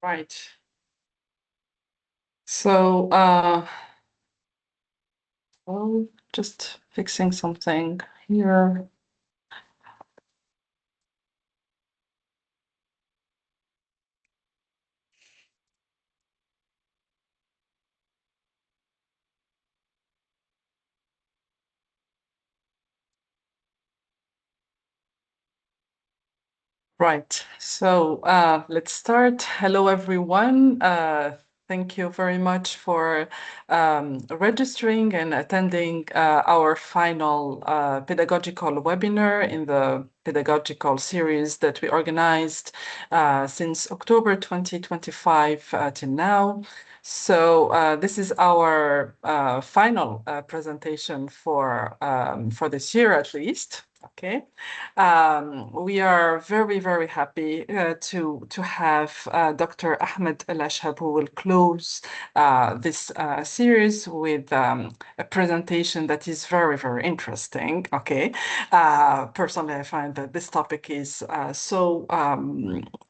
Right. So, well, just fixing something here. Right. So let's start. Hello, everyone. Thank you very much for registering and attending our final pedagogical webinar in the pedagogical series that we organized since October 2025 till now. So this is our final presentation for this year, at least. Okay. We are very, very happy to have Dr. Ahmed El-Ashhab, who will close this series with a presentation that is very, very interesting. Okay. Personally, I find that this topic is so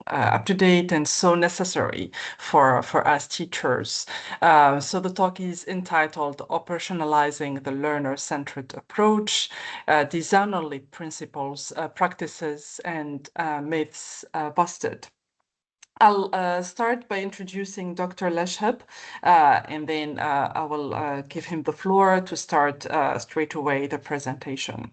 up to date and so necessary for us teachers. So the talk is entitled Operationalizing the Learner-Centered Approach, Design-only Principles, Practices, and Myths Busted. I'll start by introducing Dr. El-Ashhab, and then I will give him the floor to start straight away the presentation.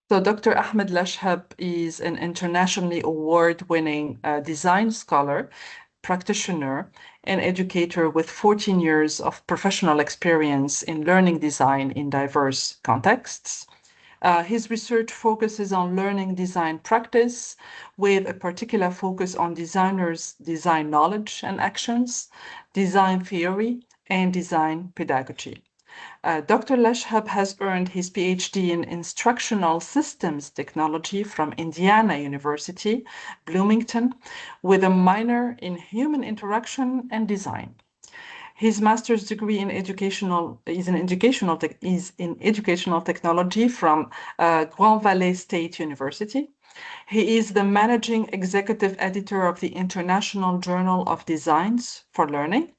So Dr. Ahmed El-Ashhab is an internationally award-winning design scholar, practitioner, and educator with 14 years of professional experience in learning design in diverse contexts. His research focuses on learning design practice with a particular focus on designers' design knowledge and actions, design theory, and design pedagogy. Dr. El-Ashhab has earned his PhD in Instructional Systems Technology from Indiana University, Bloomington, with a minor in Human Interaction and Design. His master's degree in is in educational technology from Grand Valley State University. He is the managing executive editor of the International Journal of Designs for Learning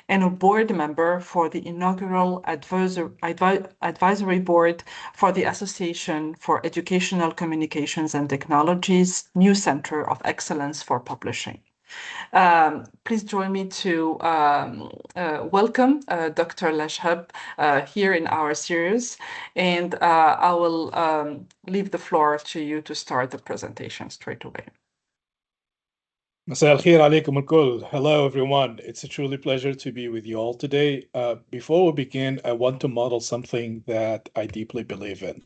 and a board member for the inaugural advisory board for the Association for Educational Communications and Technologies, New Center of Excellence for Publishing. Please join me to welcome Dr. El-Ashhab here in our series, and I will leave the floor to you to start the presentation straight away. مساء الخير عليكم الكل. Hello everyone. It's a truly pleasure to be with you all today. Before we begin, I want to model something that I deeply believe in: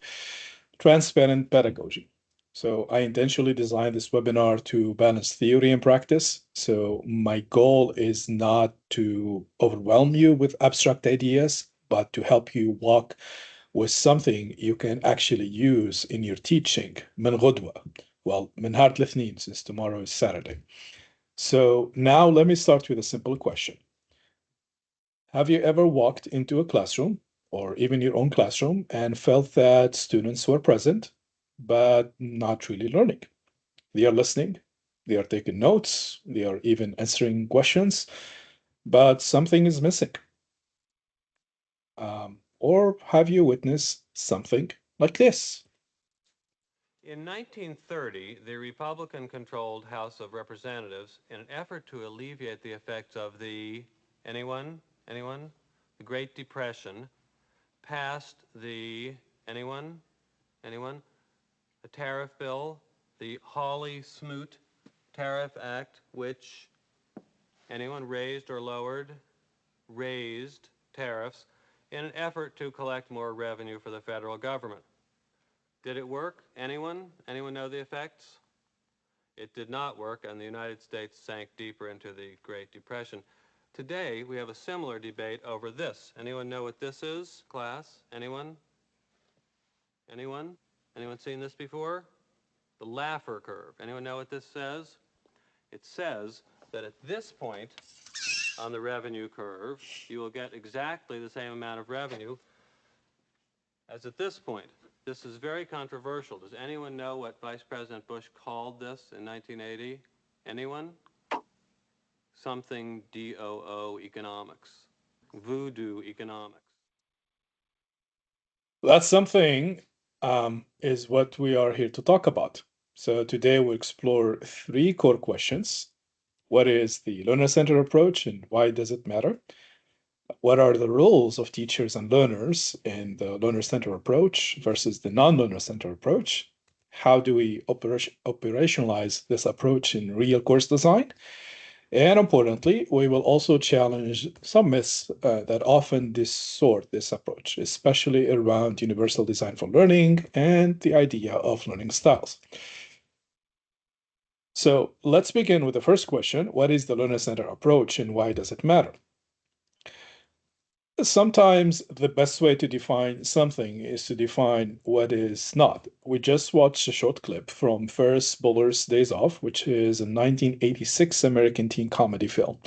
transparent pedagogy. So I intentionally designed this webinar to balance theory and practice. So my goal is not to overwhelm you with abstract ideas, but to help you walk with something you can actually use in your teaching. من غدوة. Well, من نهار الاثنين, since tomorrow is Saturday. So now let me start with a simple question. Have you ever walked into a classroom or even your own classroom and felt that students were present, but not really learning? They are listening, they are taking notes, they are even answering questions, but something is missing. Or have you witnessed something like this? In 1930, the Republican-controlled House of Representatives, in an effort to alleviate the effects of the, anyone? The Great Depression, passed the, anyone? The tariff bill, the Hawley-Smoot Tariff Act, which, anyone raised or lowered? Raised tariffs in an effort to collect more revenue for the federal government. Did it work? Anyone? Anyone know the effects? It did not work, and the United States sank deeper into the Great Depression. Today, we have a similar debate over this. Anyone know what this is, class? Anyone? Anyone seen this before? The Laffer curve. Anyone know what this says? It says that at this point on the revenue curve, you will get exactly the same amount of revenue as at this point. This is very controversial. Does anyone know what Vice President Bush called this in 1980? Anyone? Something DOO economics. Voodoo economics. That something is what we are here to talk about. So today we'll explore three core questions. What is the learner-centered approach and why does it matter? What are the roles of teachers and learners in the learner-centered approach versus the non-learner-centered approach? How do we operationalize this approach in real course design? And importantly, we will also challenge some myths that often distort this approach, especially around universal design for learning and the idea of learning styles. So let's begin with the first question. What is the learner-centered approach and why does it matter? Sometimes the best way to define something is to define what is not. We just watched a short clip from Ferris Bueller's Days Off, which is a 1986 American teen comedy film.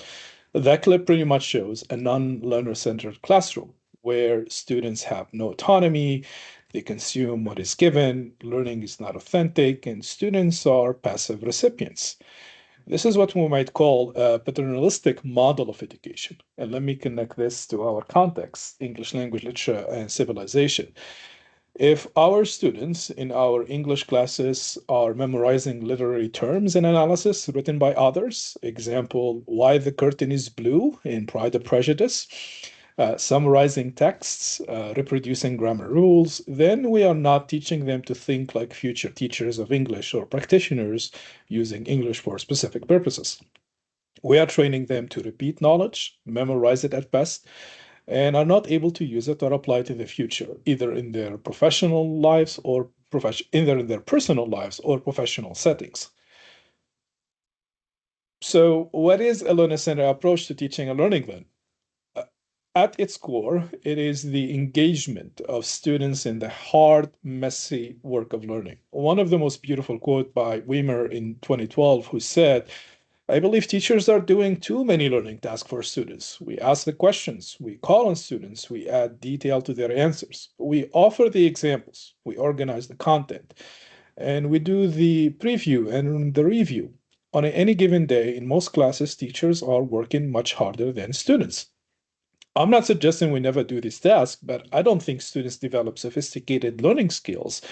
That clip pretty much shows a non-learner-centered classroom where students have no autonomy, they consume what is given, learning is not authentic, and students are passive recipients. This is what we might call a paternalistic model of education. And let me connect this to our context, English language, literature, and civilization. If our students in our English classes are memorizing literary terms and analysis written by others, example, why the curtain is blue in Pride and Prejudice, summarizing texts, reproducing grammar rules, then we are not teaching them to think like future teachers of English or practitioners using English for specific purposes. We are training them to repeat knowledge, memorize it at best, and are not able to use it or apply it in the future, either in their professional lives or either in their personal lives or professional settings. So, what is a learner-centered approach to teaching and learning then? At its core, it is the engagement of students in the hard, messy work of learning. One of the most beautiful quote by Weimer in 2012, who said, I believe teachers are doing too many learning tasks for students. We ask the questions, we call on students, we add detail to their answers, we offer the examples, we organize the content, and we do the preview and the review. On any given day, in most classes, teachers are working much harder than students. I'm not suggesting we never do this task, but I don't think students develop sophisticated learning skills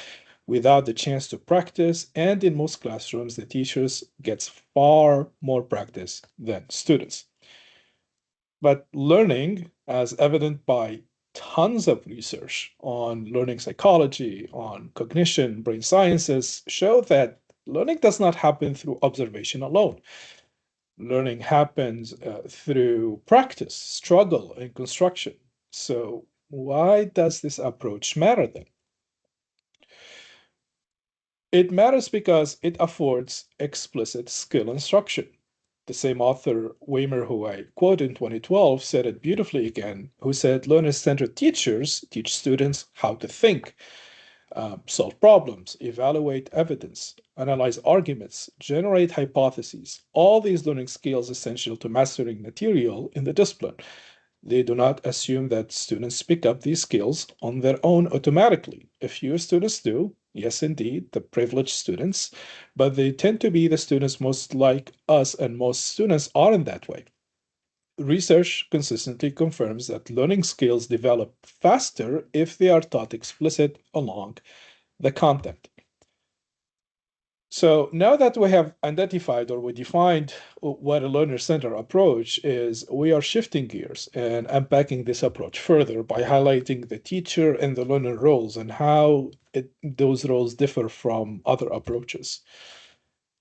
without the chance to practice, and in most classrooms, the teachers gets far more practice than students. But learning, as evident by tons of research on learning psychology, on cognition, brain sciences, show that learning does not happen through observation alone. Learning happens through practice, struggle, and construction. So, why does this approach matter then? It matters because it affords explicit skill instruction. The same author, Weimer, who I quote in 2012, said it beautifully again, who said learner-centered teachers teach students how to think, solve problems, evaluate evidence, analyze arguments, generate hypotheses, all these learning skills essential to mastering material in the discipline. They do not assume that students pick up these skills on their own automatically. A few students do, yes, indeed, the privileged students, but they tend to be the students most like us, and most students are in that way. Research consistently confirms that learning skills develop faster if they are taught explicit along the content. So now that we have identified or we defined what a learner-centered approach is, we are shifting gears and unpacking this approach further by highlighting the teacher and the learner roles and how those roles differ from other approaches.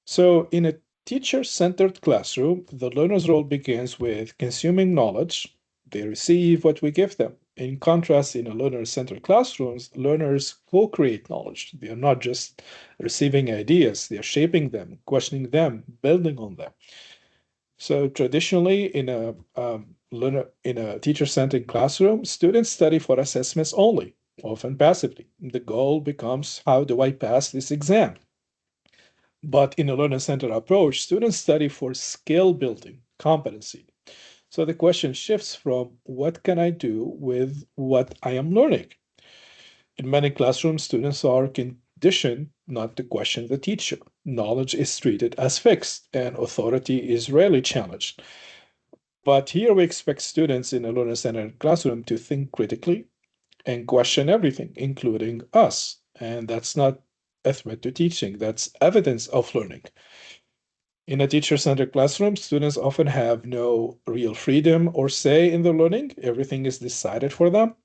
So in a teacher-centered classroom, the learner's role begins with consuming knowledge. They receive what we give them. In contrast, in a learner-centered classrooms, learners co-create knowledge. They are not just receiving ideas, they are shaping them, questioning them, building on them. So traditionally, in a teacher-centered classroom, students study for assessments only, often passively. The goal becomes, how do I pass this exam? But in a learner-centered approach, students study for skill building, competency. So the question shifts from what can I do with what I am learning? In many classrooms, students are conditioned not to question the teacher. Knowledge is treated as fixed, and authority is rarely challenged. But here we expect students in a learner-centered classroom to think critically and question everything, including us. And that's not a threat to teaching, that's evidence of learning. In a teacher-centered classroom, students often have no real freedom or say in their learning. Everything is decided for them.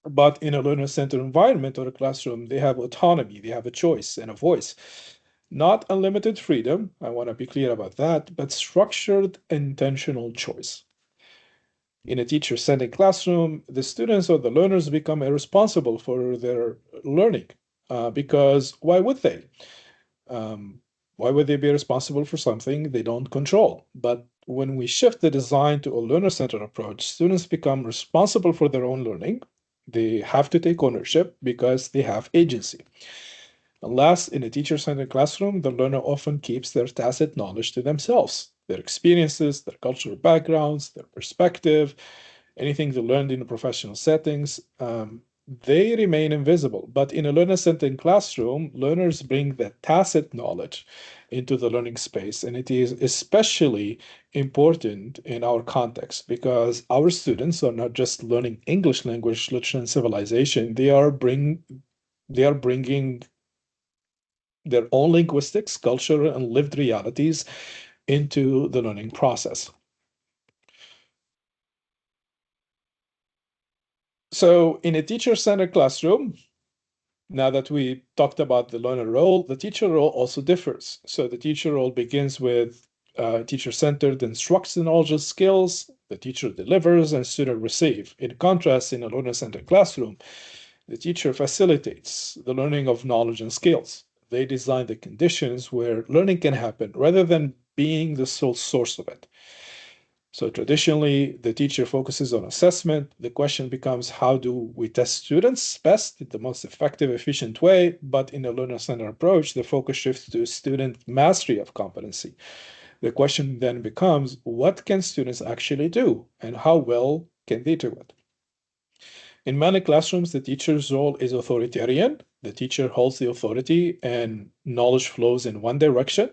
But in a learner-centered environment or a classroom, they have autonomy, they have a choice and a voice. Not unlimited freedom, I want to be clear about that, but structured, intentional choice. In a teacher-centered classroom, the students or the learners become responsible for their learning because why would they? Um, why would they be responsible for something they don't control? But when we shift the design to a learner-centered approach, students become responsible for their own learning. They have to take ownership because they have agency. Last, in a teacher-centered classroom, the learner often keeps their tacit knowledge to themselves, their experiences, their cultural backgrounds, their perspective, anything they learned in professional settings, they remain invisible. But in a learner-centered classroom, learners bring that tacit knowledge into the learning space. And it is especially important in our context because our students are not just learning English language, literature, and civilization. They are bringing their own linguistics, culture, and lived realities into the learning process. So in a teacher-centered classroom, now that we talked about the learner role, the teacher role also differs. So the teacher role begins with teacher-centered instructs the knowledge and skills, the teacher delivers and student receive. In contrast, in a learner-centered classroom, the teacher facilitates the learning of knowledge and skills. They design the conditions where learning can happen rather than being the sole source of it. So traditionally, the teacher focuses on assessment. The question becomes, how do we test students best in the most effective, efficient way? But in a learner-centered approach, the focus shifts to student mastery of competency. The question then becomes, what can students actually do and how well can they do it? In many classrooms, the teacher's role is authoritarian. The teacher holds the authority and knowledge flows in one direction.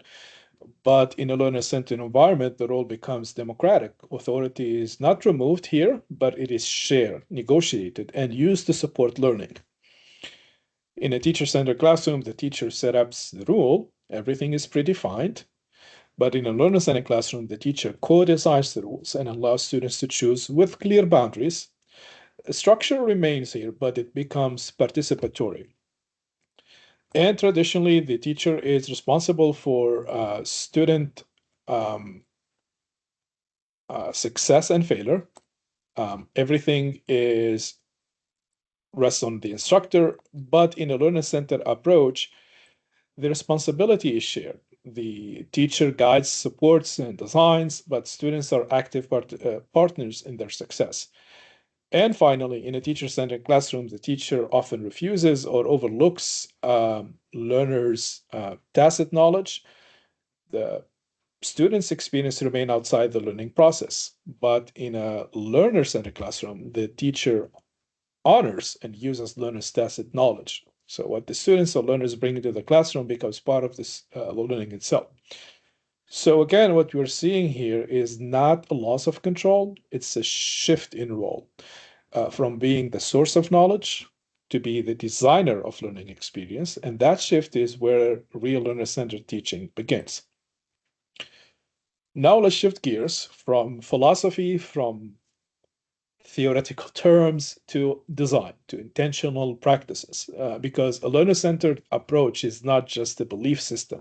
But in a learner-centered environment, the role becomes democratic. Authority is not removed here, but it is shared, negotiated, and used to support learning. In a teacher-centered classroom, the teacher sets up the rule. Everything is predefined. But in a learner-centered classroom, the teacher co-designs the rules and allows students to choose with clear boundaries. Structure remains here, but it becomes participatory. And traditionally, the teacher is responsible for student success and failure. Everything rests on the instructor, but in a learner-centered approach, the responsibility is shared. The teacher guides, supports, and designs, but students are active partners in their success. And finally, in a teacher-centered classroom, the teacher often refuses or overlooks learners' tacit knowledge. The students' experience remain outside the learning process. But in a learner-centered classroom, the teacher honors and uses learners' tacit knowledge. So what the students or learners bring into the classroom becomes part of this learning itself. So again, what we're seeing here is not a loss of control, it's a shift in role from being the source of knowledge to be the designer of learning experience. And that shift is where real learner-centered teaching begins. Now let's shift gears from philosophy, from theoretical terms to design, to intentional practices, because a learner-centered approach is not just a belief system.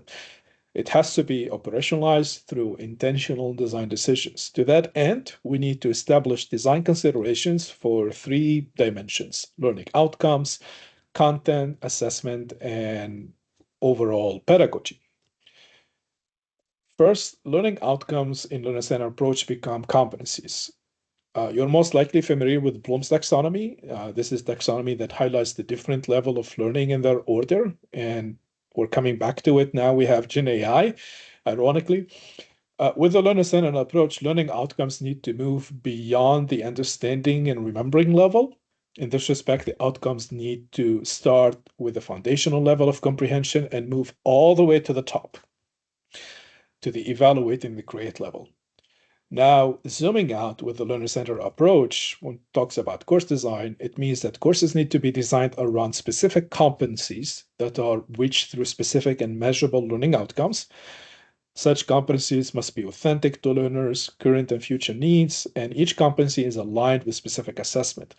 It has to be operationalized through intentional design decisions. To that end, we need to establish design considerations for three dimensions: learning outcomes, content, assessment, and overall pedagogy. First, learning outcomes in learner-centered approach become competencies. You're most likely familiar with Bloom's taxonomy. This is taxonomy that highlights the different level of learning in their order, and we're coming back to it now. We have Gen AI, ironically. With the learner-centered approach, learning outcomes need to move beyond the understanding and remembering level. In this respect, the outcomes need to start with the foundational level of comprehension and move all the way to the top, to the evaluate and the create level. Now, zooming out with the learner-centered approach, when it talks about course design, it means that courses need to be designed around specific competencies that are reached through specific and measurable learning outcomes. Such competencies must be authentic to learners' current and future needs, and each competency is aligned with specific assessment.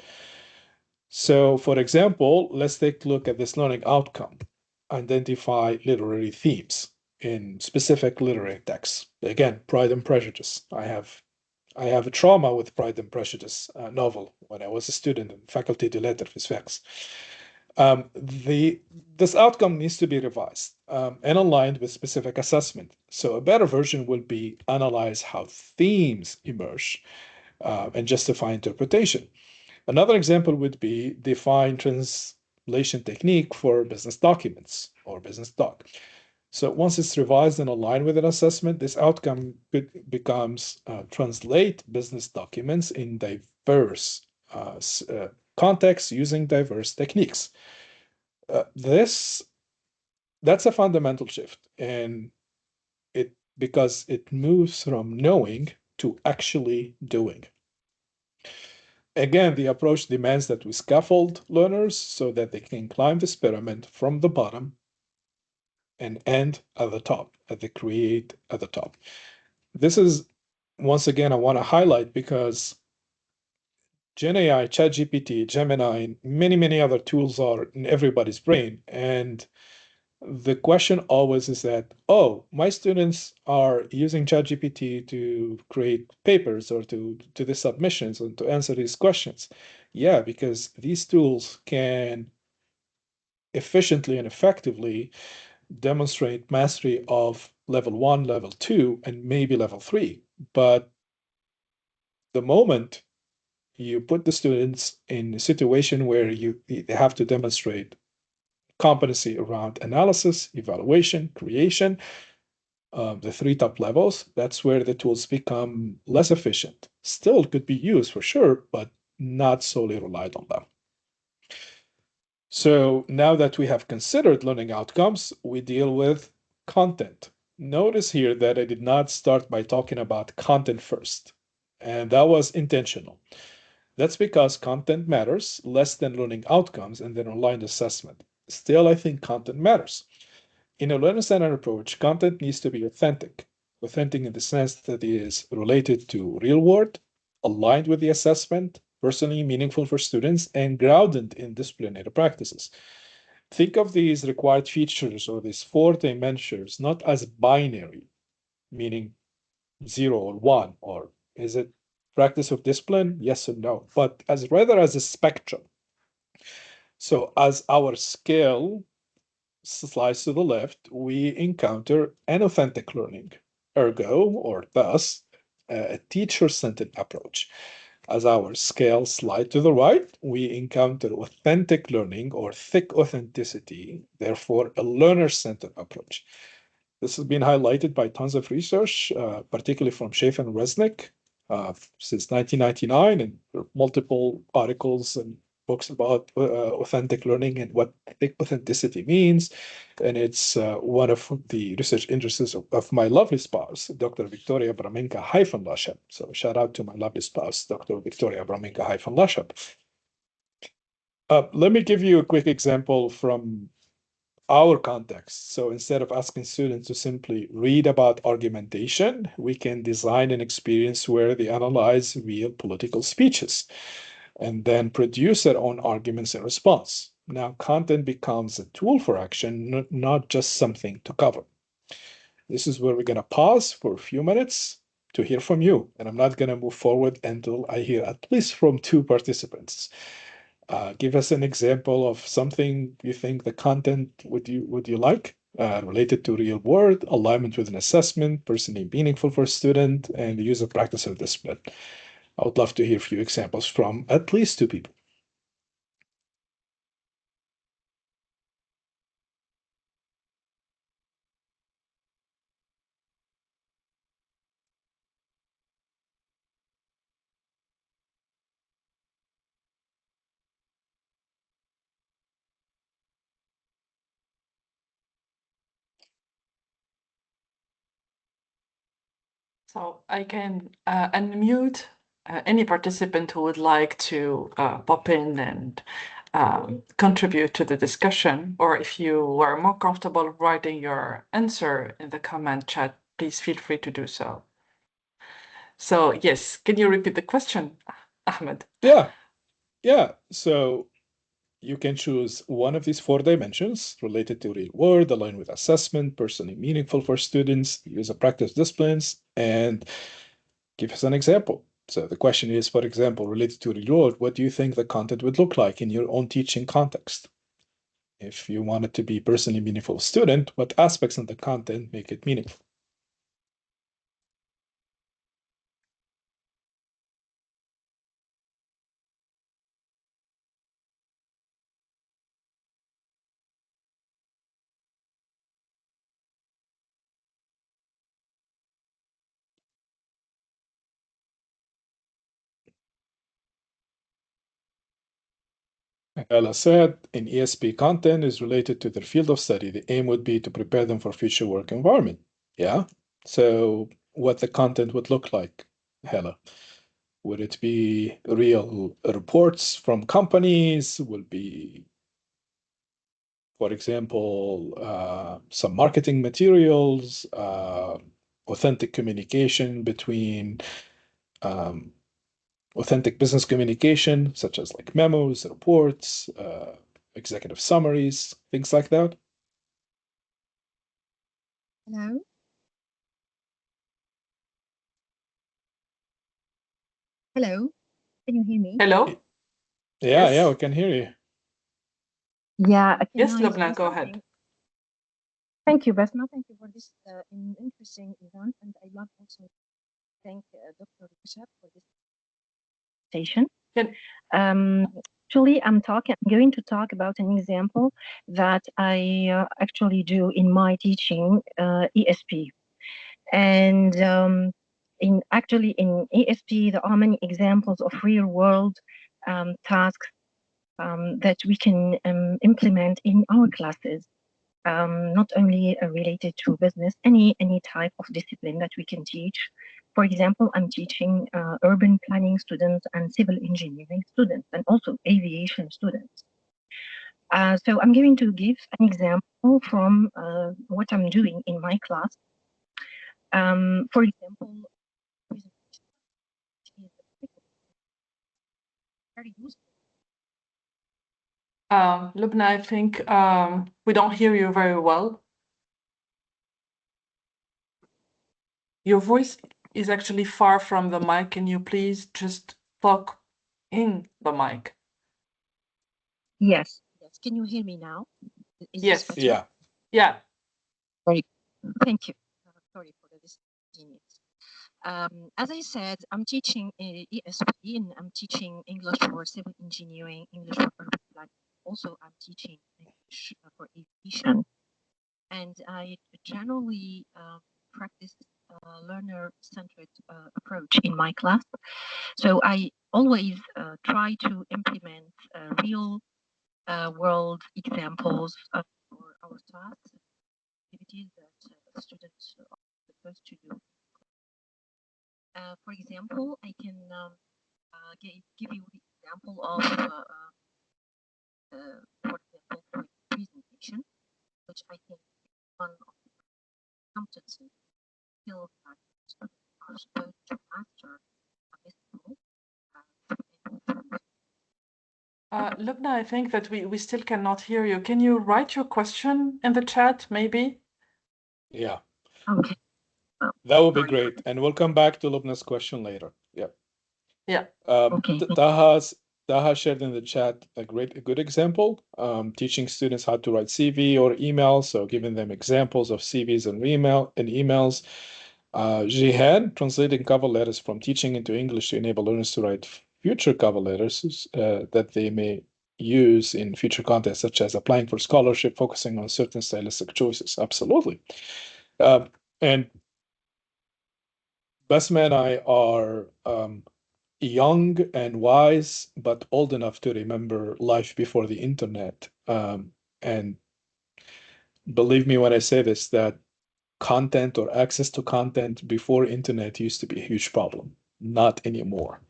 So, for example, let's take a look at this learning outcome. Identify literary themes in specific literary texts. Again, Pride and Prejudice. I have a trauma with Pride and Prejudice novel when I was a student in Faculty de Lettres Physics. This outcome needs to be revised and aligned with specific assessment. So a better version would be analyze how themes emerge and justify interpretation. Another example would be define translation technique for business documents or business doc. So once it's revised and aligned with an assessment, this outcome becomes translate business documents in diverse contexts using diverse techniques. That's a fundamental shift, and because it moves from knowing to actually doing. Again, the approach demands that we scaffold learners so that they can climb this pyramid from the bottom and end at the top, at the create at the top. This is, once again, I want to highlight because GenAI, ChatGPT, Gemini, and many other tools are in everybody's brain. And the question always is that, oh, my students are using ChatGPT to create papers or to do the submissions and to answer these questions. Yeah, because these tools can efficiently and effectively demonstrate mastery of level 1, level 2, and maybe level 3. But the moment you put the students in a situation where they have to demonstrate competency around analysis, evaluation, creation, the three top levels, that's where the tools become less efficient. Still could be used for sure, but not solely relied on them. So now that we have considered learning outcomes, we deal with content. Notice here that I did not start by talking about content first, and that was intentional. That's because content matters less than learning outcomes and then online assessment. Still, I think content matters. In a learner-centered approach, content needs to be authentic. Authentic in the sense that it is related to real world, aligned with the assessment, personally meaningful for students, and grounded in disciplinary practices. Think of these required features or these four dimensions not as binary, meaning 0 or 1, or is it practice of discipline? Yes or no, but as rather as a spectrum. So as our scale slides to the left, we encounter inauthentic learning, ergo, or thus, a teacher-centered approach. As our scale slide to the right, we encounter authentic learning or thick authenticity, therefore a learner-centered approach. This has been highlighted by tons of research, particularly from Schaaf and Resnick, since 1999, and multiple articles and books about authentic learning and what thick authenticity means. And it's one of the research interests of my lovely spouse, Dr. Victoria Bramenka-Lashep. So shout out to my lovely spouse, Dr. Victoria Bramenka-Lashep. Let me give you a quick example from our context. So instead of asking students to simply read about argumentation, we can design an experience where they analyze real political speeches and then produce their own arguments in response. Now, content becomes a tool for action, not just something to cover. This is where we're going to pause for a few minutes to hear from you. And I'm not going to move forward until I hear at least from two participants. Give us an example of something you think the content would you like related to real world, alignment with an assessment, personally meaningful for a student, and the use of practice of discipline. I would love to hear a few examples from at least two people. So I can unmute any participant who would like to pop in and contribute to the discussion, or if you are more comfortable writing your answer in the comment chat, please feel free to do so. So yes, can you repeat the question, Ahmed? Yeah. So you can choose one of these 4 dimensions related to real world, aligned with assessment, personally meaningful for students, use of practice disciplines, and give us an example. So the question is, for example, related to real world, what do you think the content would look like in your own teaching context? If you want it to be personally meaningful student, what aspects of the content make it meaningful? Ella said, in ESP content is related to their field of study. The aim would be to prepare them for future work environment. Yeah. So what the content would look like, Hella? Would it be real reports from companies? Will be, for example, some marketing materials, authentic communication between um, authentic business communication, such as like memos, reports, executive summaries, things like that. Hello? Hello? Can you hear me? Hello? Yeah, Yes. we can hear you. Yeah, can Yes, I Lubna, say go something? ahead. Thank you, Basma. Thank you for this interesting event. And I love also to thank Dr. Bishop for this presentation. Can, Actually, I'm going to talk about an example that I actually do in my teaching ESP. And in ESP, there are many examples of real world tasks that we can implement in our classes, not only related to business, any type of discipline that we can teach. For example, I'm teaching urban planning students and civil engineering students, and also aviation students. So I'm going to give an example from what I'm doing in my class. For example, is very useful. Lubna, I think we don't hear you very well. Your voice is actually far from the mic. Can you please just talk in the mic? Yes. Can you hear me now? Is Yes. this better? Yeah. Very good. Thank you. Sorry for this inconvenience. As I said, I'm teaching ESP and I'm teaching English for civil engineering, English for urban planning. Also, I'm teaching English for aviation. And I generally practice learner-centered approach in my class. So I always try to implement real world examples for our tasks, activities that the students are supposed to do. For example, I can give you the example of, for example, presentation, which I think is one of the competency skills that students are supposed to master at this school. Lubna, I think that we still cannot hear you. Can you write your question in the chat, maybe? Yeah. Okay. That would be great. And we'll come back to Lubna's question later. Yeah. Yeah. Okay. Taha shared in the chat a good example, teaching students how to write CV or email. So giving them examples of CVs and emails. Jihad translating cover letters from teaching into English to enable learners to write future cover letters that they may use in future contests, such as applying for scholarship, focusing on certain stylistic choices. Absolutely. And Basma and I are young and wise, but old enough to remember life before the internet. And believe me when I say this, that content or access to content before internet used to be a huge problem. Not anymore.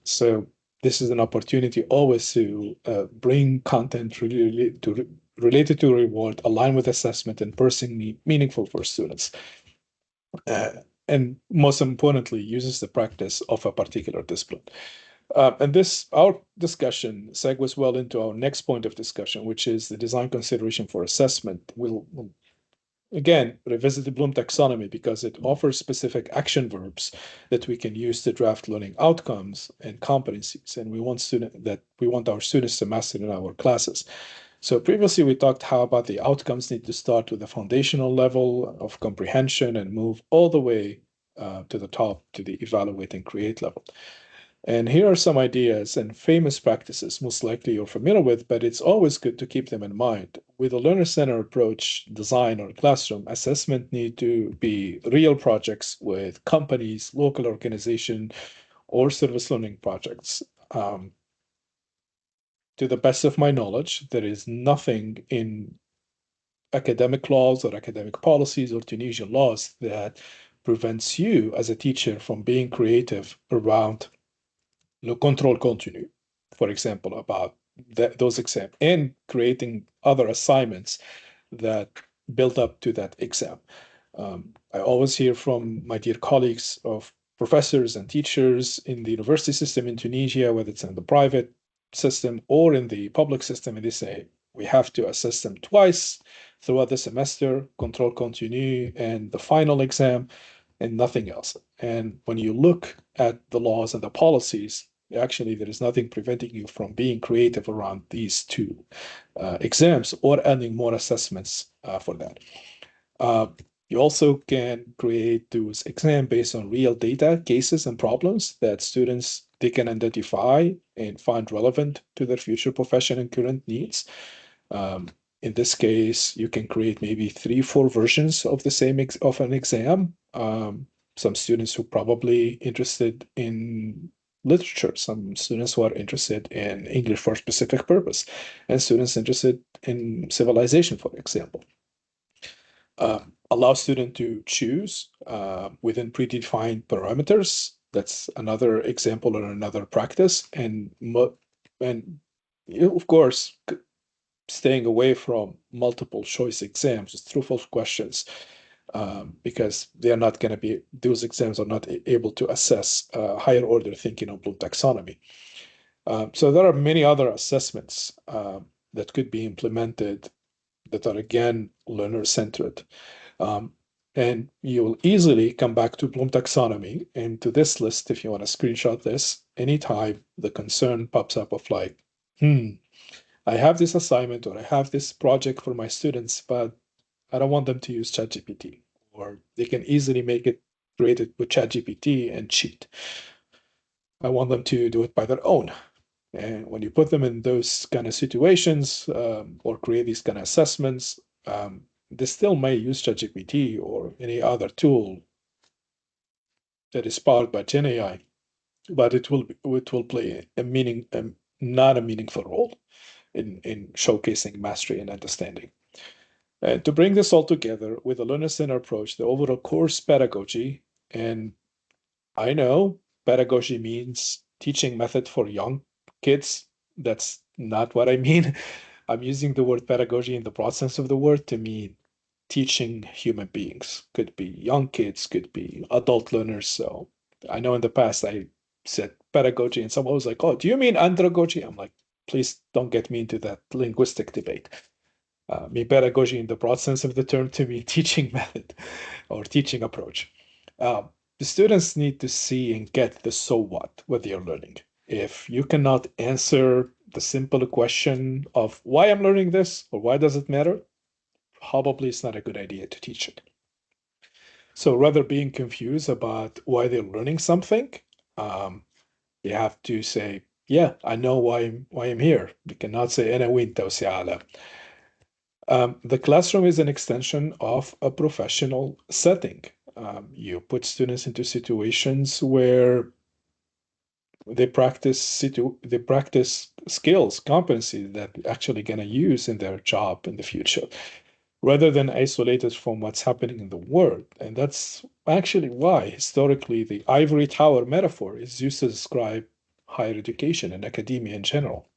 So this is an opportunity always to bring content related to reward, align with assessment, and personally meaningful for students. And most importantly, uses the practice of a particular discipline. And our discussion segues well into our next point of discussion, which is the design consideration for assessment. We'll again revisit the Bloom taxonomy because it offers specific action verbs that we can use to draft learning outcomes and competencies, and we want our students to master in our classes. So previously we talked how about the outcomes need to start with the foundational level of comprehension and move all the way to the top to the evaluate and create level. And here are some ideas and famous practices most likely you're familiar with, but it's always good to keep them in mind. With a learner-centered approach, design, or classroom, assessment need to be real projects with companies, local organization, or service learning projects. To the best of my knowledge, there is nothing in academic laws or academic policies or Tunisian laws that prevents you as a teacher from being creative around le contrôle continu, for example, about those exams and creating other assignments that build up to that exam. I always hear from my dear colleagues of professors and teachers in the university system in Tunisia, whether it's in the private system or in the public system, and they say we have to assess them twice throughout the semester, control continu, and the final exam, and nothing else. And when you look at the laws and the policies, actually there is nothing preventing you from being creative around these two exams or adding more assessments for that. You also can create those exams based on real data, cases, and problems that students they can identify and find relevant to their future profession and current needs. In this case, you can create maybe 3-4 versions of the same of an exam. Some students who probably interested in literature, some students who are interested in English for a specific purpose, and students interested in civilization, for example. Allow students to choose within predefined parameters. That's another example or another practice. And of course, staying away from multiple choice exams with true false questions because they are not going to be, those exams are not able to assess higher order thinking on Bloom taxonomy. So there are many other assessments that could be implemented that are again learner-centered. And you will easily come back to Bloom taxonomy and to this list if you want to screenshot this anytime the concern pops up of like, I have this assignment or I have this project for my students, but I don't want them to use ChatGPT, or they can easily make it created with ChatGPT and cheat. I want them to do it by their own. And when you put them in those kind of situations or create these kind of assessments, they still may use ChatGPT or any other tool that is powered by GenAI, but it will play not a meaningful role in showcasing mastery and understanding. And to bring this all together with a learner-centered approach, the overall course pedagogy, and I know pedagogy means teaching method for young kids. That's not what I mean. I'm using the word pedagogy in the broad sense of the word to mean teaching human beings. Could be young kids, could be adult learners. So I know in the past I said pedagogy and someone was like, oh, do you mean andragogy? I'm like, please don't get me into that linguistic debate. Me pedagogy in the broad sense of the term to me teaching method or teaching approach. The students need to see and get the so what you're learning. If you cannot answer the simple question of why I'm learning this or why does it matter, probably it's not a good idea to teach it. So rather being confused about why they're learning something, you have to say, yeah, I know why I'm here. You cannot say أنا وين توسي على. The classroom is an extension of a professional setting. You put students into situations where they practice skills, competencies that they're actually going to use in their job in the future. rather than isolated from what's happening in the world. And that's actually why, historically, the ivory tower metaphor is used to describe higher education and academia in general.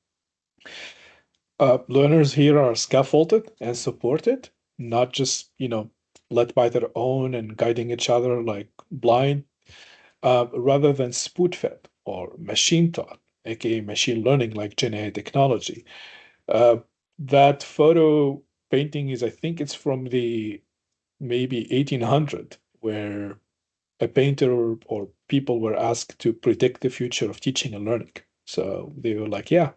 Learners here are scaffolded and supported, not just, led by their own and guiding each other like blind, rather than spoon-fed or machine taught, aka machine learning like Gen AI technology. Uh, that photo painting is, I think it's from the maybe 1800, where a painter or people were asked to predict the future of teaching and learning. So they were like, yeah,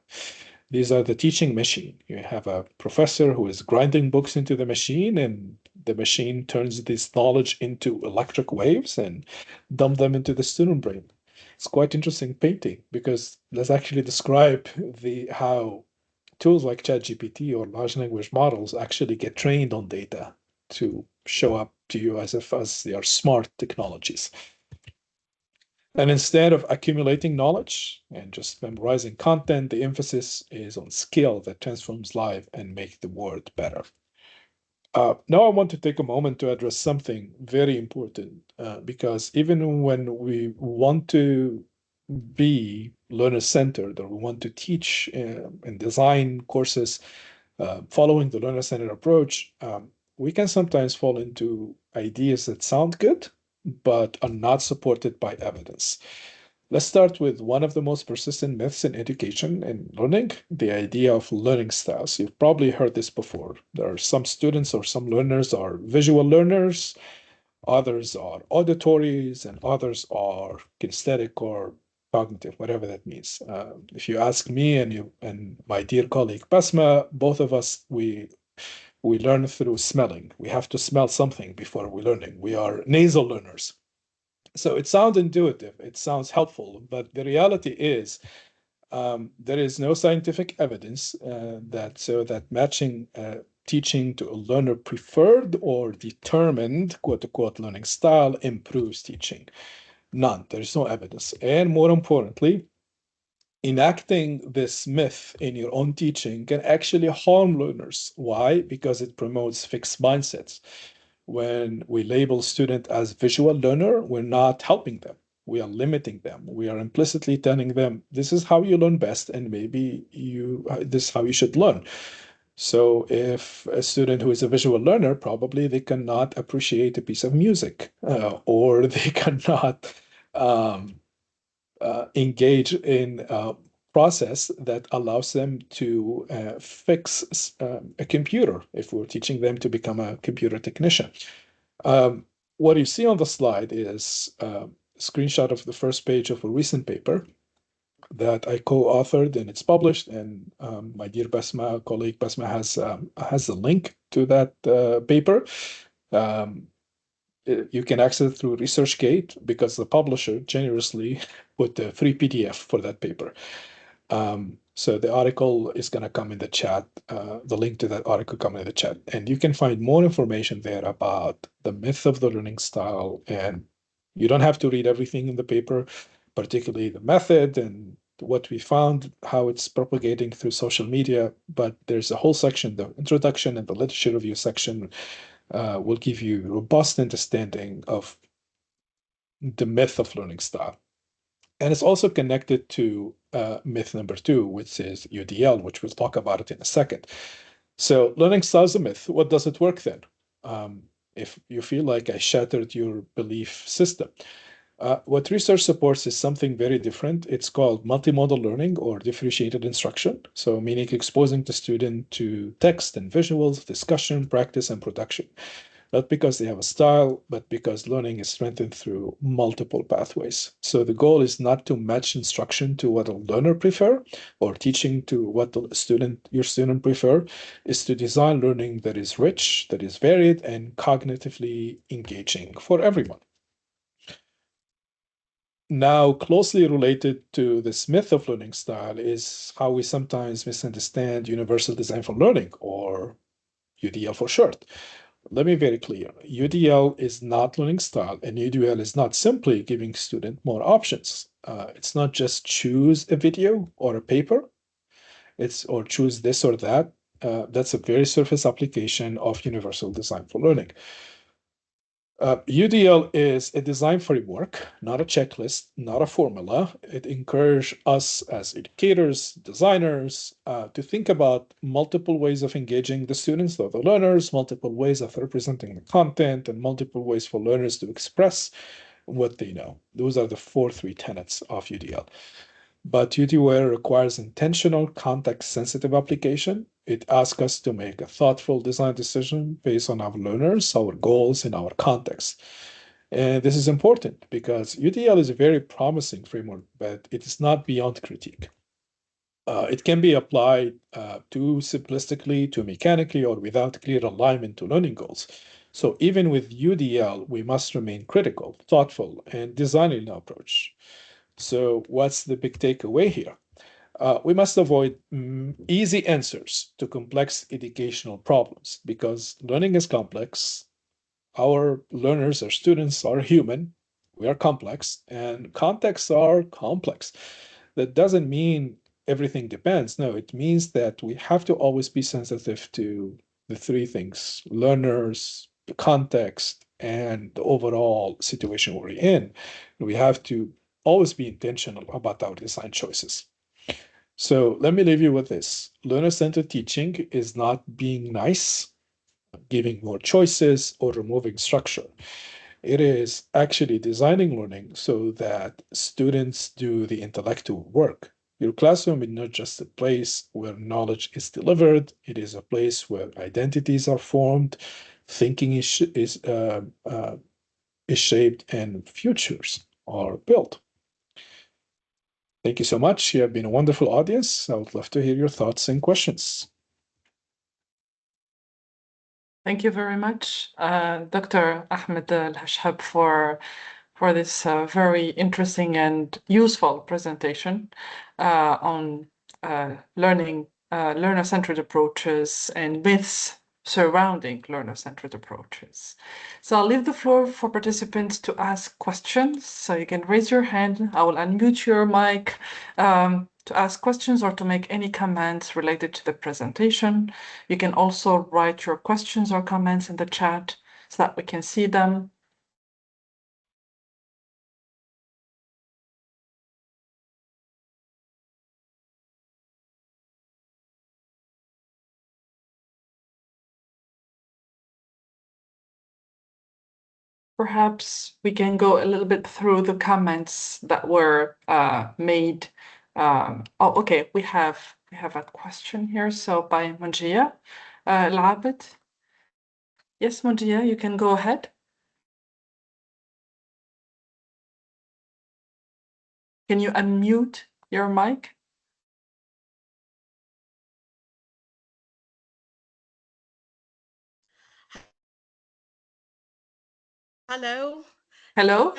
these are the teaching machine. You have a professor who is grinding books into the machine, and the machine turns this knowledge into electric waves and dump them into the student brain. It's quite interesting painting because let's actually describe the how tools like ChatGPT or large language models actually get trained on data to show up to you as they are smart technologies. And instead of accumulating knowledge and just memorizing content, the emphasis is on skill that transforms life and make the world better. Now I want to take a moment to address something very important because even when we want to be learner-centered or we want to teach and design courses following the learner-centered approach, we can sometimes fall into ideas that sound good, but are not supported by evidence. Let's start with one of the most persistent myths in education and learning, the idea of learning styles. You've probably heard this before. There are some students or some learners are visual learners, others are auditories, and others are kinesthetic or cognitive, whatever that means. If you ask me and you and my dear colleague Basma, both of us we learn through smelling. We have to smell something before we learning. We are nasal learners. So it sounds intuitive, it sounds helpful, but the reality is there is no scientific evidence that matching teaching to a learner preferred or determined quote unquote learning style improves teaching. None. There is no evidence. And more importantly, enacting this myth in your own teaching can actually harm learners. Why? Because it promotes fixed mindsets. When we label student as visual learner, we're not helping them. We are limiting them. We are implicitly telling them this is how you learn best, and maybe this is how you should learn. So if a student who is a visual learner, probably they cannot appreciate a piece of music, or they cannot um, engage in a process that allows them to fix a computer if we're teaching them to become a computer technician. What you see on the slide is a screenshot of the first page of a recent paper that I co-authored and it's published. And my dear Basma, colleague Basma has a link to that paper. Um, you can access it through ResearchGate because the publisher generously put a free PDF for that paper. So the article is going to come in the chat, the link to that article come in the chat. And you can find more information there about the myth of the learning style. And you don't have to read everything in the paper, particularly the method and what we found, how it's propagating through social media. But there's a whole section, the introduction and the literature review section will give you robust understanding of the myth of learning style. And it's also connected to myth number 2, which is UDL, which we'll talk about it in a second. So learning style is a myth. What does it work then? If you feel like I shattered your belief system. What research supports is something very different. It's called multimodal learning or differentiated instruction. So meaning exposing the student to text and visuals, discussion, practice, and production. Not because they have a style, but because learning is strengthened through multiple pathways. So the goal is not to match instruction to what a learner prefer or teaching to what your student prefer, is to design learning that is rich, that is varied, and cognitively engaging for everyone. Now, closely related to this myth of learning style is how we sometimes misunderstand universal design for learning, or UDL for short. Let me be very clear. UDL is not learning style, and UDL is not simply giving student more options. It's not just choose a video or a paper. It's or choose this or that. That's a very surface application of universal design for learning. UDL is a design framework, not a checklist, not a formula. It encourages us as educators, designers, to think about multiple ways of engaging the students or the learners, multiple ways of representing the content, and multiple ways for learners to express what they know. Those are the three tenets of UDL. But UDL requires intentional, context-sensitive application. It asks us to make a thoughtful design decision based on our learners, our goals, and our context. And this is important because UDL is a very promising framework, but it is not beyond critique. It can be applied too simplistically, too mechanically, or without clear alignment to learning goals. So even with UDL, we must remain critical, thoughtful, and designing our approach. So what's the big takeaway here? We must avoid easy answers to complex educational problems because learning is complex. Our learners, our students are human. We are complex, and contexts are complex. That doesn't mean everything depends. No, it means that we have to always be sensitive to the three things: learners, the context, and the overall situation we're in. We have to always be intentional about our design choices. So let me leave you with this. Learner-centered teaching is not being nice, giving more choices, or removing structure. It is actually designing learning so that students do the intellectual work. Your classroom is not just a place where knowledge is delivered, it is a place where identities are formed, thinking is shaped, and futures are built. Thank you so much. You have been a wonderful audience. I would love to hear your thoughts and questions. Thank you very much, Dr. Ahmed Al-Hashab, for this very interesting and useful presentation on learner-centered approaches and myths surrounding learner-centered approaches. So I'll leave the floor for participants to ask questions. So you can raise your hand. I will unmute your mic to ask questions or to make any comments related to the presentation. You can also write your questions or comments in the chat so that we can see them. Perhaps we can go a little bit through the comments that were made. Okay, we have a question here. So by Munjia Labid. Yes, Munjia, you can go ahead. Can you unmute your mic? Hello. Hello.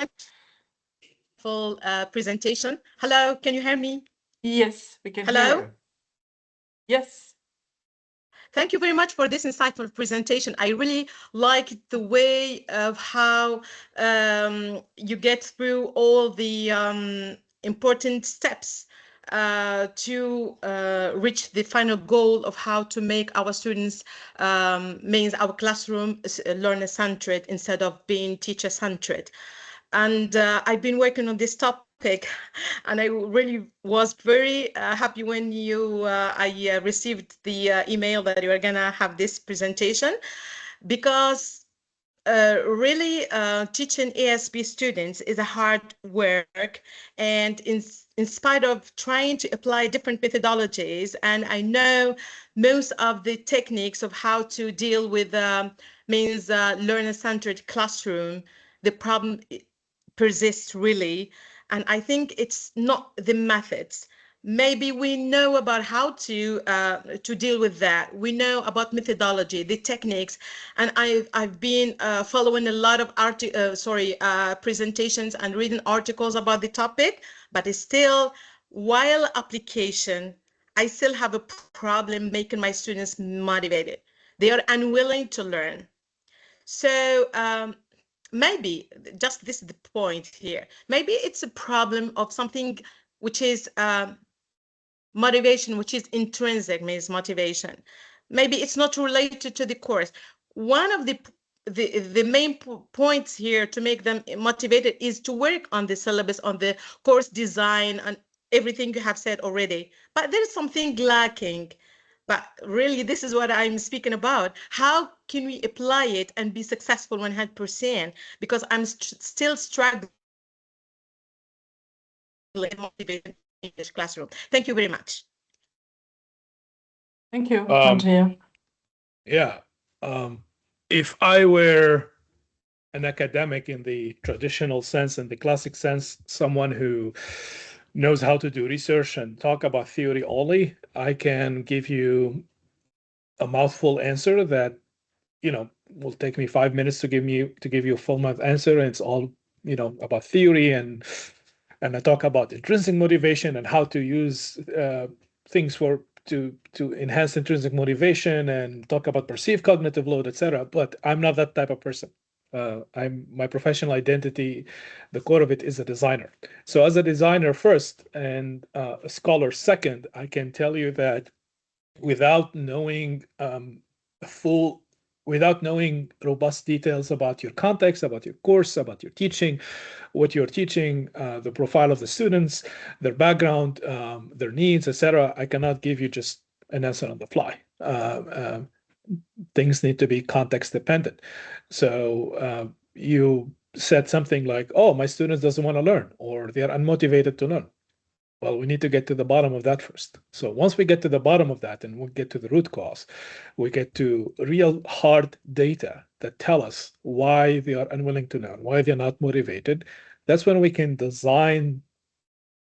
Full presentation. Hello, can you hear me? Yes, we can Hello? hear you. Yes. Thank you very much for this insightful presentation. I really like the way of how you get through all the important steps to reach the final goal of how to make our students, means our classroom learner-centered instead of being teacher-centered. And I've been working on this topic, and I really was very happy when I received the email that you are gonna have this presentation, because really teaching ASB students is a hard work, and in spite of trying to apply different methodologies, and I know most of the techniques of how to deal with means learner-centered classroom, the problem persists really. And I think it's not the methods. Maybe we know about how to deal with that. We know about methodology, the techniques, and I've been following a lot of presentations and reading articles about the topic. But it's still, while application, I still have a problem making my students motivated. They are unwilling to learn. So maybe just this is the point here. Maybe it's a problem of something which is motivation, which is intrinsic, means motivation. maybe it's not related to the course. One of the main points here to make them motivated is to work on the syllabus, on the course design, and everything you have said already. But there is something lacking. But really, this is what I'm speaking about. How can we apply it and be successful 100%? Because I'm still struggling motivated English classroom. Thank you very much. Thank you, Um, Andrea. yeah. If I were an academic in the traditional sense, in the classic sense, someone who knows how to do research and talk about theory only, I can give you a mouthful answer that will take me 5 minutes to give you a full month answer, and it's all about theory, and I talk about intrinsic motivation and how to use things to enhance intrinsic motivation, and talk about perceived cognitive load, etc. But I'm not that type of person. I'm my professional identity, the core of it is a designer. So as a designer first and a scholar second, I can tell you that without knowing full without knowing robust details about your context, about your course, about your teaching, what you're teaching, the profile of the students, their background, their needs, etc., I cannot give you just an answer on the fly. Things need to be context dependent. So you said something like, "Oh, my students doesn't want to learn, or they are unmotivated to learn." Well, we need to get to the bottom of that first. So once we get to the bottom of that and we get to the root cause, we get to real hard data that tell us why they are unwilling to learn, why they're not motivated. That's when we can design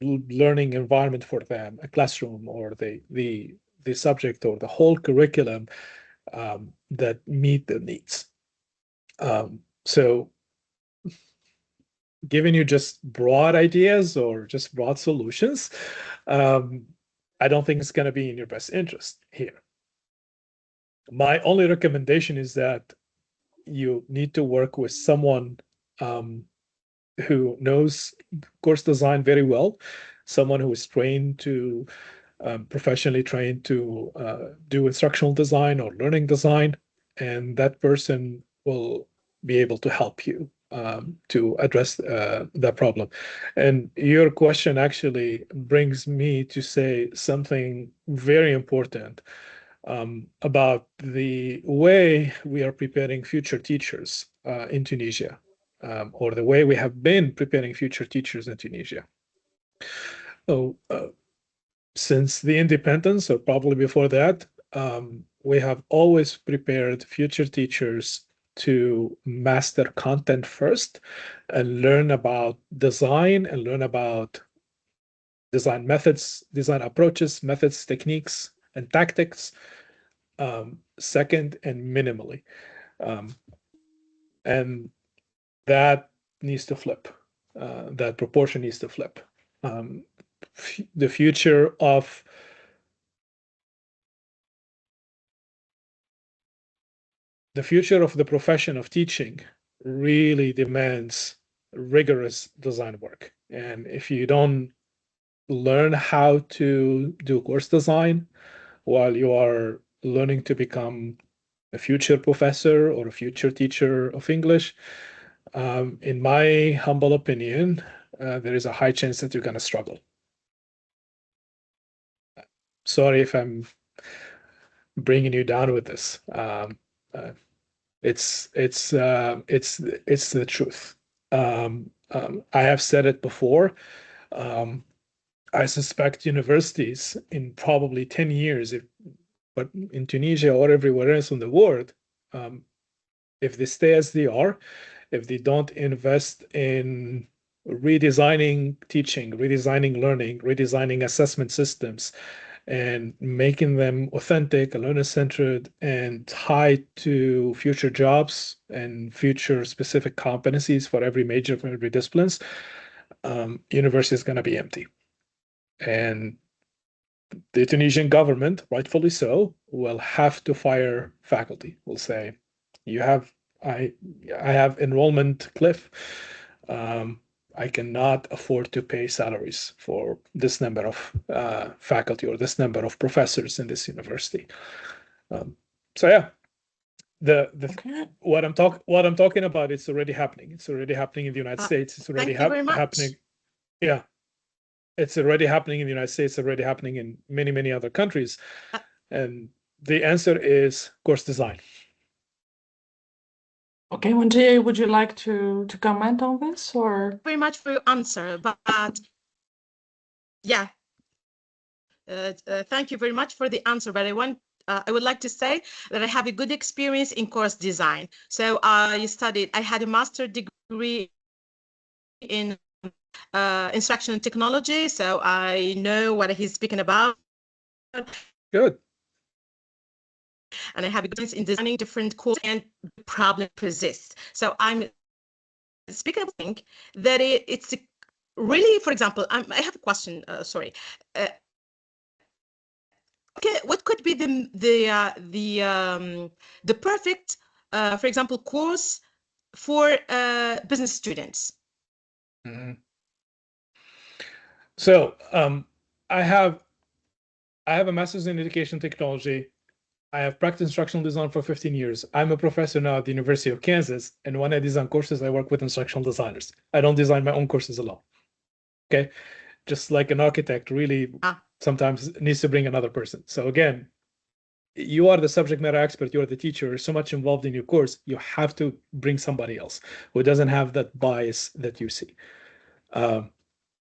learning environment for them, a classroom or the subject or the whole curriculum that meet their needs. So giving you just broad ideas or just broad solutions, I don't think it's going to be in your best interest here. My only recommendation is that you need to work with someone who knows course design very well, someone who is trained to professionally trained to do instructional design or learning design, and that person will be able to help you to address that problem. And your question actually brings me to say something very important about the way we are preparing future teachers in Tunisia, or the way we have been preparing future teachers in Tunisia. So, since the independence, or probably before that, we have always prepared future teachers to master content first and learn about design and learn about design methods, design approaches, methods, techniques, and tactics second and minimally. And that needs to flip. That proportion needs to flip. The future of the profession of teaching really demands rigorous design work. And if you don't learn how to do course design while you are learning to become a future professor or a future teacher of English, in my humble opinion, there is a high chance that you're going to struggle. Sorry if I'm bringing you down with this. It's the truth. I have said it before. I suspect universities in probably 10 years, but in Tunisia or everywhere else in the world, if they stay as they are, if they don't invest in redesigning teaching, redesigning learning, redesigning assessment systems, and making them authentic, learner-centered, and tied to future jobs and future specific competencies for every major, for every disciplines, university is going to be empty. And the Tunisian government, rightfully so, will have to fire faculty. Will say, "You have, I have enrollment cliff. I cannot afford to pay salaries for this number of faculty or this number of professors in this university." So yeah, the Okay. what I'm talking about, it's already happening. It's already happening in the United States. It's already Thank you very much. happening. Yeah, it's already happening in the United States. Already happening in many other countries. Uh, And the answer is course design. Okay, Wenjie, would you like to comment on this or? Very much for your answer, but yeah, thank you very much for the answer. But I would like to say that I have a good experience in course design. So I had a master degree in instructional technology, so I know what he's speaking about. Good. And I have experience in designing different courses and the problem persists. So I'm speaking of think that it's really, for example, I have a question, sorry. Okay, what could be the perfect, for example, course for business students? Mhm. So I have a master's in education technology. I have practiced instructional design for 15 years. I'm a professor now at the University of Kansas, and when I design courses, I work with instructional designers. I don't design my own courses alone. Okay, just like an architect really sometimes needs to bring another person. So again, you are the subject matter expert, you are the teacher, you're so much involved in your course, you have to bring somebody else who doesn't have that bias that you see.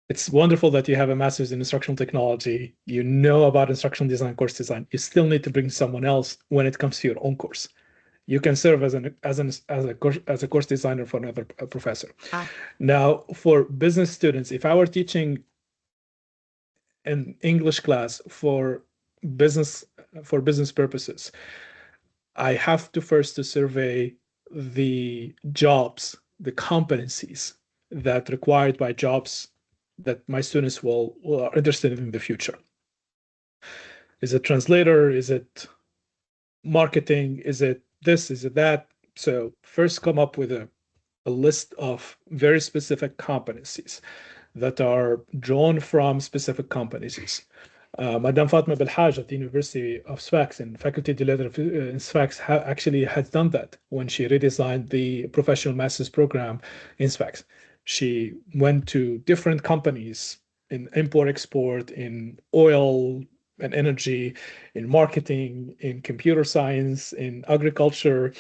It's wonderful that you have a master's in instructional technology, you know about instructional design, course design. You still need to bring someone else when it comes to your own course. You can serve as a course designer for another professor. Now, for business students, if I were teaching an English class for business purposes, I have to first to survey the jobs, the competencies that required by jobs that my students will are interested in the future. Is it translator? Is it marketing? Is it this? Is it that? So first come up with a list of very specific competencies that are drawn from specific competencies. Madame Fatma Belhaj at the University of Sfax and Faculty de Lettres in Sfax actually has done that when she redesigned the professional master's program in Sfax. She went to different companies in import-export, in oil and energy, in marketing, in computer science, in agriculture,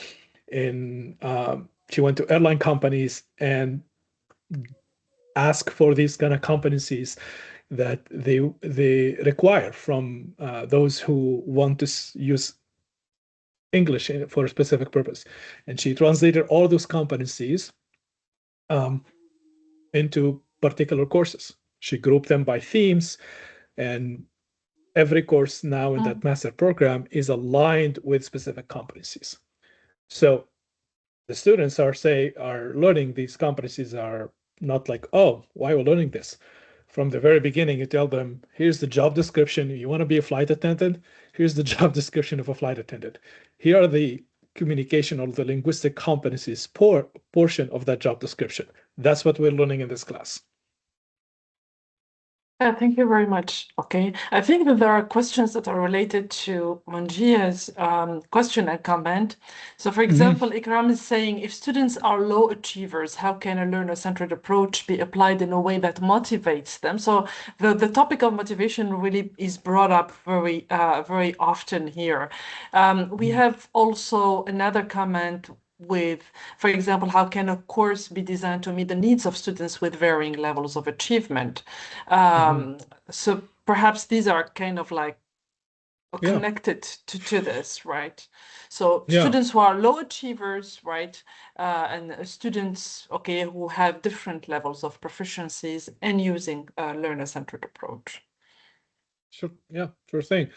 she went to airline companies and asked for these kind of competencies that they require from those who want to use English for a specific purpose. And she translated all those competencies into particular courses. She grouped them by themes, and every course now in that master program is aligned with specific competencies. So the students are learning these competencies are not like, oh, why are we learning this? From the very beginning, you tell them, here's the job description. You want to be a flight attendant? Here's the job description of a flight attendant. Here are the communication or the linguistic competencies portion of that job description. That's what we're learning in this class. Thank you very much. Okay, I think that there are questions that are related to Manjia's question and comment. So, for example, Ikram is saying, if students are low achievers, how can a learner-centered approach be applied in a way that motivates them? So, the topic of motivation really is brought up very often here. We have also another comment with, for example, how can a course be designed to meet the needs of students with varying levels of achievement? So perhaps these are kind of like connected to this, right? So students who are low achievers, right? And students, okay, who have different levels of proficiencies and using a learner-centered approach. Sure. Yeah, sure thing.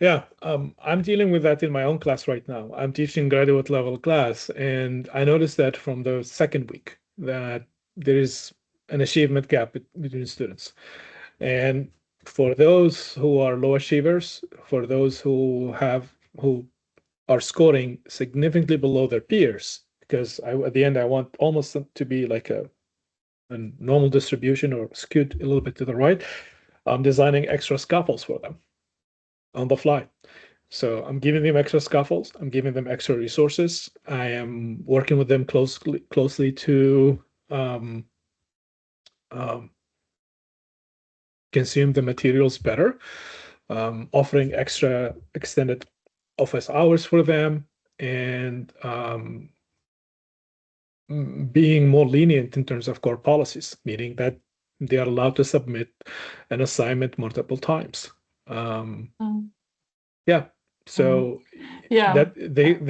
Yeah, I'm dealing with that in my own class right now. I'm teaching graduate level class, and I noticed that from the second week that there is an achievement gap between students. And for those who are low achievers, for those who are scoring significantly below their peers, because at the end I want almost to be like a normal distribution or skewed a little bit to the right. I'm designing extra scaffolds for them on the fly. So I'm giving them extra scaffolds. I'm giving them extra resources. I am working with them closely to um, um, consume the materials better, offering extra extended office hours for them, and being more lenient in terms of core policies, meaning that they are allowed to submit an assignment multiple times. Mm. Yeah. Mm. So Yeah.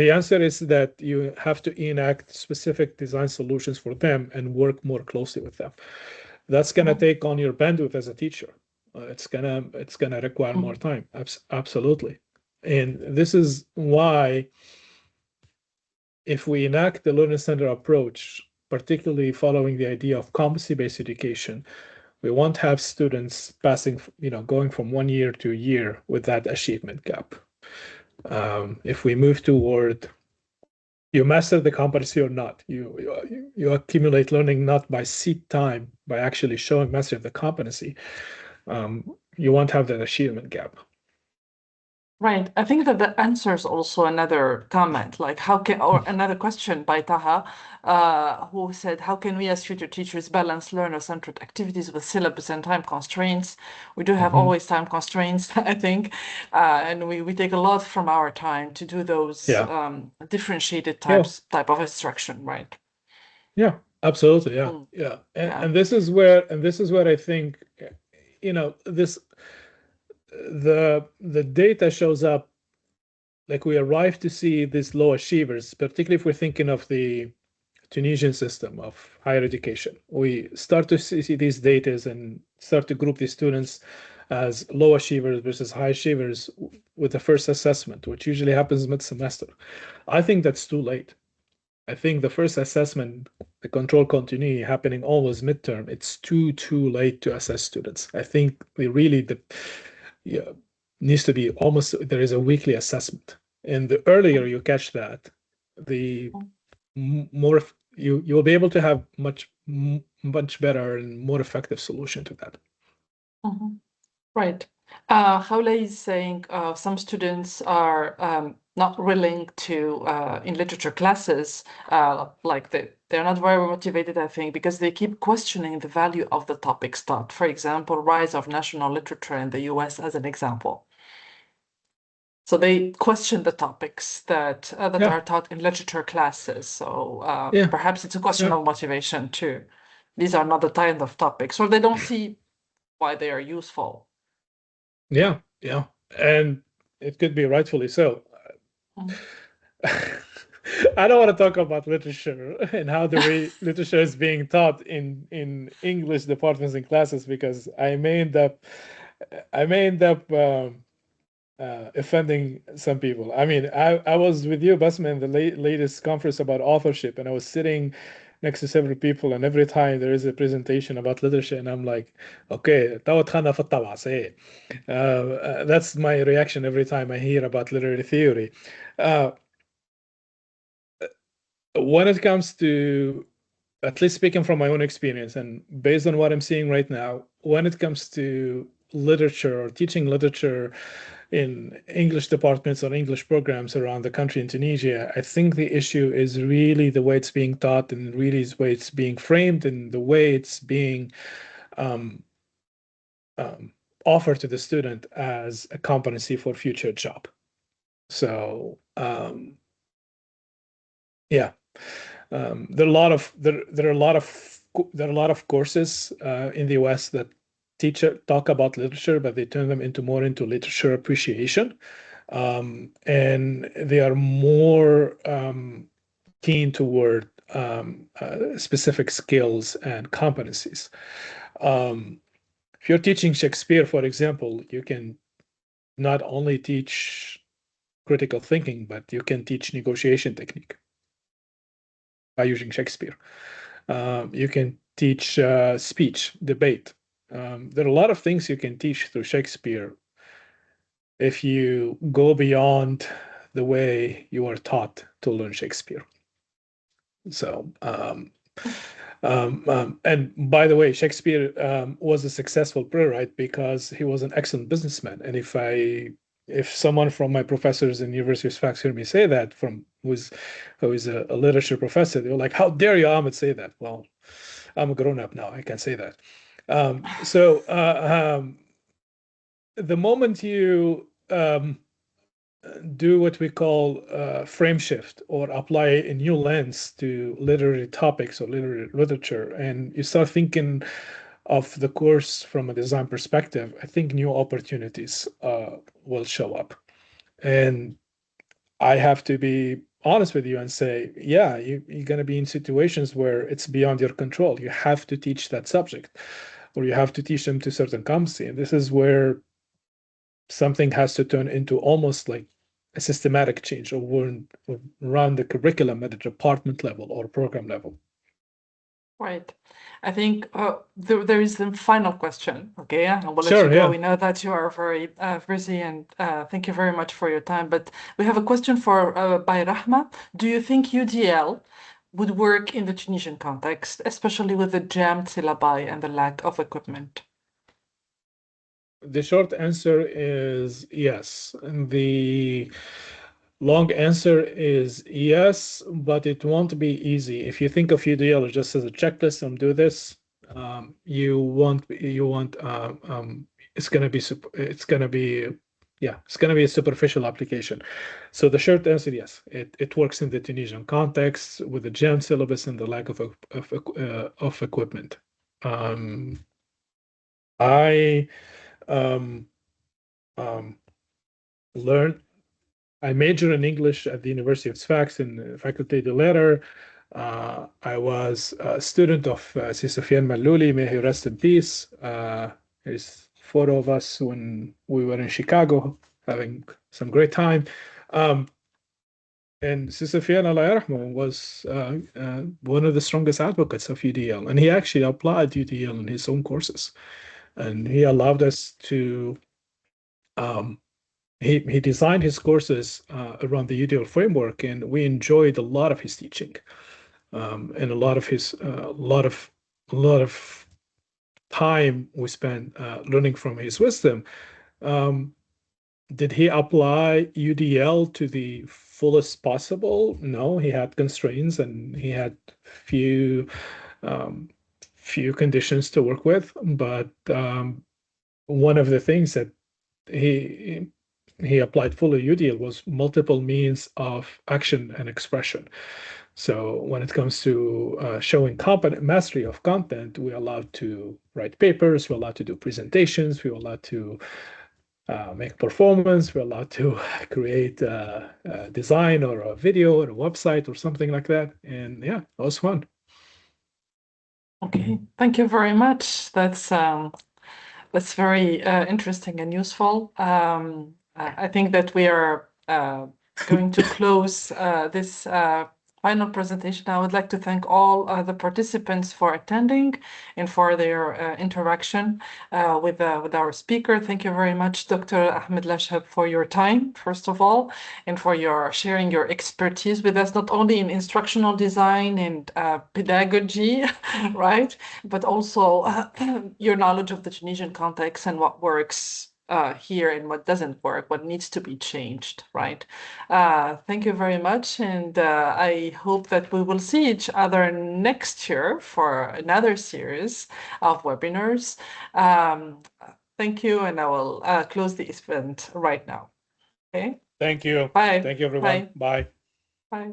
the answer is that you have to enact specific design solutions for them and work more closely with them. That's gonna Mhm. take on your bandwidth as a teacher. It's gonna require more Mhm. time. Absolutely. And this is why if we enact the learner centered approach, particularly following the idea of competency-based education, we won't have students passing, going from 1 year to a year with that achievement gap. If we move toward you master the competency or not, you accumulate learning not by seat time, by actually showing mastery of the competency. You won't have that achievement gap. Right. I think that that answers also another comment, like how can, or another question by Taha, who said, how can we as future teachers balance learner-centered activities with syllabus and time constraints? We do have Mhm. always time constraints, I think, and we take a lot from our time to do those Yeah. differentiated Yeah. type of instruction, right? Yeah. Absolutely. Yeah. Mm. Yeah. Yeah. And this is where I think, this the data shows up, like we arrive to see these low achievers, particularly if we're thinking of the Tunisian system of higher education. We start to see these data and start to group these students as low achievers versus high achievers with the first assessment, which usually happens mid-semester. I think that's too late. I think the first assessment, the control continuity happening always midterm, it's too late to assess students. I think we really yeah, needs to be almost there is a weekly assessment. And the earlier you catch that, the more you will be able to have much better and more effective solution to that. Mhm. Right. Haula is saying some students are not willing to, in literature classes, like they're not very motivated, I think, because they keep questioning the value of the topics taught. For example, rise of national literature in the US as an example. So they question the topics that Yeah, are taught in literature classes. So yeah, perhaps it's a question yeah, of motivation too. These are not the kind of topics, or they don't see why they are useful. yeah, yeah. And it could be rightfully so. Mm. I don't want to talk about literature and how the way literature is being taught in English departments and classes because I may end up offending some people. I mean, I was with you, Basma, in the latest conference about authorship, and I was sitting next to several people, and every time there is a presentation about literature, and I'm like, okay, that's my reaction every time I hear about literary theory. Uh, when it comes to, at least speaking from my own experience and based on what I'm seeing right now, when it comes to literature or teaching literature in English departments or English programs around the country in Tunisia, I think the issue is really the way it's being taught and really the way it's being framed and the way it's being um, um, offered to the student as a competency for future job. So yeah, there are a lot of there are a lot of there are a lot of courses in the US that talk about literature, but they turn them into more into literature appreciation, and they are more keen toward specific skills and competencies. If you're teaching Shakespeare, for example, you can not only teach critical thinking, but you can teach negotiation technique by using Shakespeare. You can teach speech, debate. There are a lot of things you can teach through Shakespeare if you go beyond the way you are taught to learn Shakespeare. So, and by the way, Shakespeare was a successful playwright because he was an excellent businessman. And if I if someone from my professors in University of Sfax hear me say that, who is a literature professor, they're like, "How dare you, Ahmed, say that?" Well, I'm a grown up now. I can't say that. The moment you do what we call frame shift or apply a new lens to literary topics or literary literature, and you start thinking of the course from a design perspective, I think new opportunities will show up. And I have to be honest with you and say, yeah, you're going to be in situations where it's beyond your control. You have to teach that subject, or you have to teach them to certain competency. And this is where something has to turn into almost like a systematic change or run the curriculum at a department level or program level. Right. I think there is a final question. Okay, and we'll let Sure, you go. yeah. We know that you are very busy, and thank you very much for your time. But we have a question for by Rahma. Do you think UDL would work in the Tunisian context, especially with the jammed syllabi and the lack of equipment? The short answer is yes. And the long answer is yes, but it won't be easy. If you think of UDL just as a checklist and do this, you won't. It's gonna be. It's gonna be. Yeah, it's gonna be a superficial application. So the short answer, yes, it works in the Tunisian context with the jam syllabus and the lack of equipment. I um, um, learned. I majored in English at the University of Sfax in the Faculty de Lettres. I was a student of Sofiane Mallouli, may he rest in peace. There's a photo of us when we were in Chicago having some great time. And Sofiane Allah yarhamah was one of the strongest advocates of UDL, and he actually applied UDL in his own courses, and he allowed us to um, he designed his courses around the UDL framework, and we enjoyed a lot of his teaching and a lot of his a lot of time we spent learning from his wisdom. Um, did he apply UDL to the fullest possible? No, he had constraints and he had few um, few conditions to work with. But one of the things that he he applied fully UDL was multiple means of action and expression. So when it comes to showing competent mastery of content, we're allowed to write papers, we're allowed to do presentations, we're allowed to make performance, we're allowed to create a design or a video or a website or something like that. And yeah, that was fun. Okay, thank you very much. That's very interesting and useful. I think that we are going to close this final presentation. I would like to thank all the participants for attending and for their interaction with our speaker. Thank you very much, Dr. Ahmed Lashab, for your time, first of all, and for your sharing your expertise with us, not only in instructional design and pedagogy, right, but also your knowledge of the Tunisian context and what works here and what doesn't work, what needs to be changed, right? Thank you very much. And I hope that we will see each other next year for another series of webinars. Thank you. And I will close the event right now. Okay. Thank you. Bye. Thank you, everyone. Bye. Bye. Bye.